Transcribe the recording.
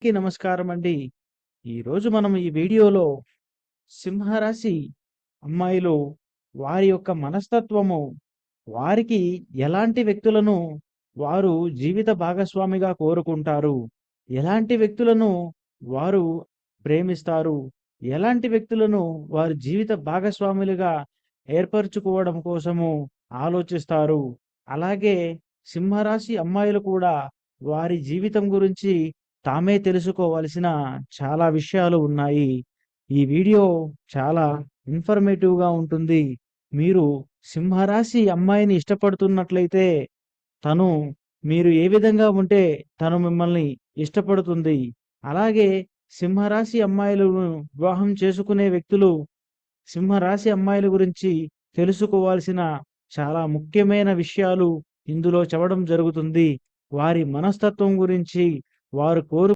నమస్కారం అండి. ఈరోజు మనం ఈ వీడియోలో సింహరాశి అమ్మాయిలు వారి యొక్క మనస్తత్వము, వారికి ఎలాంటి వ్యక్తులను వారు జీవిత భాగస్వామిగా కోరుకుంటారు, ఎలాంటి వ్యక్తులను వారు ప్రేమిస్తారు, ఎలాంటి వ్యక్తులను వారి జీవిత భాగస్వాములుగా ఏర్పరచుకోవడం కోసము ఆలోచిస్తారు. అలాగే సింహరాశి అమ్మాయిలు కూడా వారి జీవితం గురించి తామే తెలుసుకోవాల్సిన చాలా విషయాలు ఉన్నాయి. ఈ వీడియో చాలా ఇన్ఫర్మేటివ్‌గా ఉంటుంది. మీరు సింహరాశి అమ్మాయిని ఇష్టపడుతున్నట్లయితే తను మీరు ఏ విధంగా ఉంటే తను మిమ్మల్ని ఇష్టపడుతుంది. అలాగే సింహరాశి అమ్మాయిలను వివాహం చేసుకునే వ్యక్తులు సింహరాశి అమ్మాయిల గురించి తెలుసుకోవాల్సిన చాలా ముఖ్యమైన విషయాలు ఇందులో చెప్పడం జరుగుతుంది. వారి మనస్తత్వం గురించి, వారు